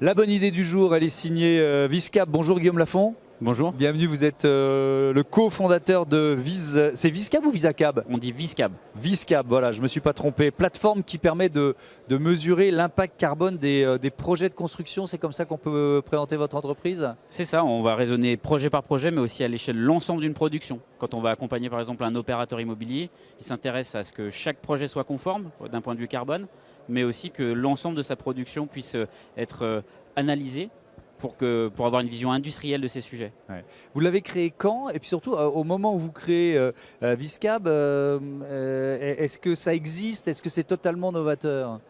La bonne idée du jour, elle est signée Viscap. Bonjour Guillaume Lafont. Bonjour. Bienvenue, vous êtes le cofondateur de C'est Viscap ou Visacab? On dit Viscab. Viscab, voilà, je ne me suis pas trompé. Plateforme qui permet de mesurer l'impact carbone des projets de construction. C'est comme ça qu'on peut présenter votre entreprise? C'est ça, on va raisonner projet par projet, mais aussi à l'échelle de l'ensemble d'une production. Quand on va accompagner par exemple un opérateur immobilier, il s'intéresse à ce que chaque projet soit conforme d'un point de vue carbone, mais aussi que l'ensemble de sa production puisse être analysé pour avoir une vision industrielle de ces sujets. Ouais. Vous l'avez créé quand? Et puis surtout, au moment où vous créez Viscab, est-ce que ça existe? Est-ce que c'est totalement novateur?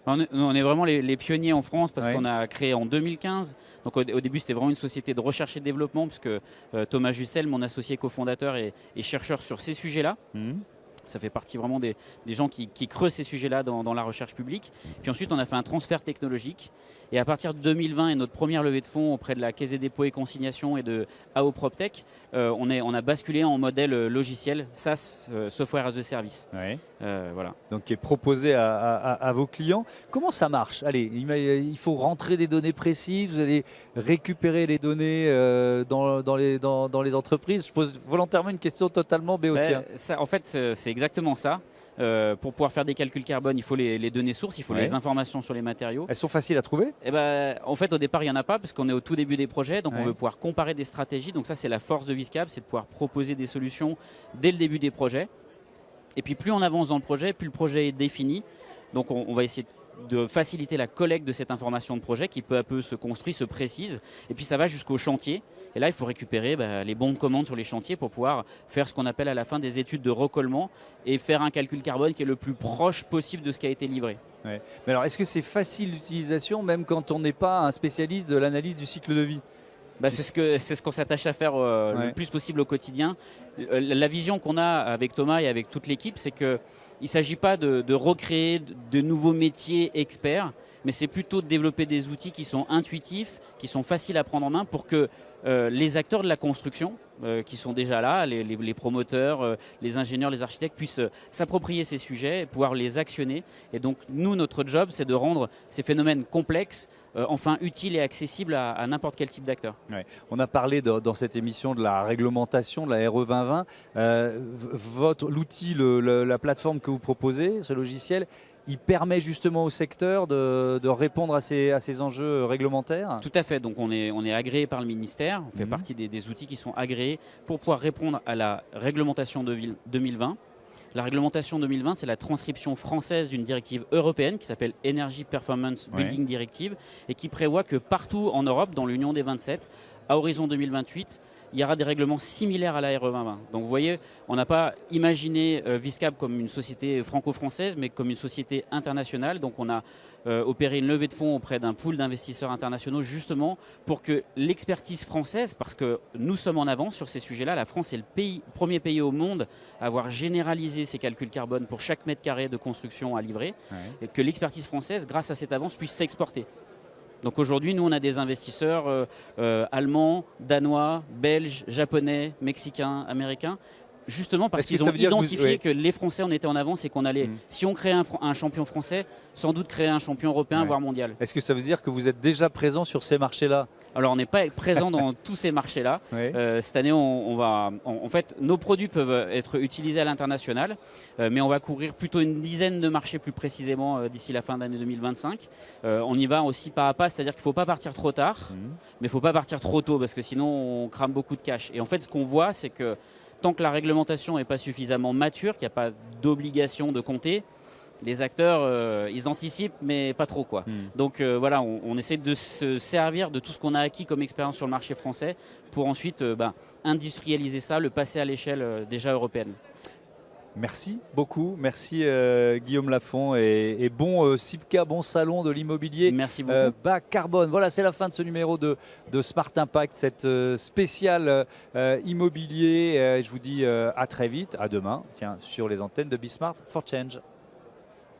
On est vraiment les pionniers en France parce Ouais. qu'on a créé en 2015. Donc au début, c'était vraiment une société de recherche et de développement puisque Thomas Jussel, mon associé cofondateur, est chercheur sur ces sujets-là. Ça fait partie vraiment des gens qui creusent ces sujets-là dans la recherche publique. Puis ensuite, on a fait un transfert technologique. Et à partir de 2020 et notre première levée de fonds auprès de la Caisse des dépôts et consignations et de AO PropTech, on a basculé en modèle logiciel SaaS, Software as a Service. Ouais. Voilà. Donc qui est proposé à vos clients. Comment ça marche? Allez, il faut rentrer des données précises, vous allez récupérer les données dans les entreprises. Je pose volontairement une question totalement béotienne. En fait, c'est exactement ça. Pour pouvoir faire des calculs carbone, il faut les données sources, il faut les informations sur les matériaux. Elles sont faciles à trouver? En fait, au départ, il n'y en a pas parce qu'on est au tout début des projets, donc on veut pouvoir comparer des stratégies. Donc ça, c'est la force de Viscap, c'est de pouvoir proposer des solutions dès le début des projets. Et puis plus on avance dans le projet, plus le projet est défini. Donc on va essayer de faciliter la collecte de cette information de projet qui peu à peu se construit, se précise. Et puis ça va jusqu'au chantier. Et là, il faut récupérer les bons de commande sur les chantiers pour pouvoir faire ce qu'on appelle à la fin des études de recollement et faire un calcul carbone qui est le plus proche possible de ce qui a été livré. Ouais. Mais alors, est-ce que c'est facile d'utilisation même quand on n'est pas un spécialiste de l'analyse du cycle de vie? C'est ce qu'on s'attache à faire le plus possible au quotidien. La vision qu'on a avec Thomas et avec toute l'équipe, c'est qu'il ne s'agit pas de recréer de nouveaux métiers experts, mais c'est plutôt de développer des outils qui sont intuitifs, qui sont faciles à prendre en main pour que les acteurs de la construction, qui sont déjà là, les promoteurs, les ingénieurs, les architectes, puissent s'approprier ces sujets, pouvoir les actionner. Et donc nous, notre job, c'est de rendre ces phénomènes complexes enfin utiles et accessibles à n'importe quel type d'acteur. Ouais. On a parlé dans cette émission de la réglementation, de la RE 2020. L'outil, la plateforme que vous proposez, ce logiciel, il permet justement au secteur de répondre à ces enjeux réglementaires? Tout à fait, donc on est agréé par le ministère, on fait partie des outils qui sont agréés pour pouvoir répondre à la réglementation de 2020. La réglementation 2020, c'est la transcription française d'une directive européenne qui s'appelle Energy Performance Building Directive et qui prévoit que partout en Europe, dans l'Union des 27, à horizon 2028, il y aura des règlements similaires à la RE 2020. Donc vous voyez, on n'a pas imaginé Viscap comme une société franco-française, mais comme une société internationale. Donc on a opéré une levée de fonds auprès d'un pool d'investisseurs internationaux justement pour que l'expertise française, parce que nous sommes en avance sur ces sujets-là, la France est le premier pays au monde à avoir généralisé ces calculs carbone pour chaque mètre carré de construction à livrer, et que l'expertise française, grâce à cette avance, puisse s'exporter. Donc aujourd'hui, nous, on a des investisseurs allemands, danois, belges, japonais, mexicains, américains, justement parce qu'ils ont identifié que les Français en étaient en avance et qu'on allait, si on créait un champion français, sans doute créer un champion européen, voire mondial. Est-ce que ça veut dire que vous êtes déjà présent sur ces marchés-là? Alors, on n'est pas présent dans tous ces marchés-là. Cette année, en fait, nos produits peuvent être utilisés à l'international, mais on va couvrir plutôt une dizaine de marchés plus précisément d'ici la fin d'année 2025. On y va aussi pas à pas, c'est-à-dire qu'il ne faut pas partir trop tard, mais il ne faut pas partir trop tôt parce que sinon, on crame beaucoup de cash. Et en fait, ce qu'on voit, c'est que tant que la réglementation n'est pas suffisamment mature, qu'il n'y a pas d'obligation de compter, les acteurs, ils anticipent, mais pas trop, quoi. Donc voilà, on essaie de se servir de tout ce qu'on a acquis comme expérience sur le marché français pour ensuite industrialiser ça, le passer à l'échelle déjà européenne. Merci beaucoup, merci Guillaume Lafont et bon SIPCA, bon salon de l'immobilier. Merci beaucoup. Bas carbone. Voilà, c'est la fin de ce numéro de Smart Impact, cette spéciale immobilier. Je vous dis à très vite, à demain, tiens, sur les antennes de Be Smart for Change.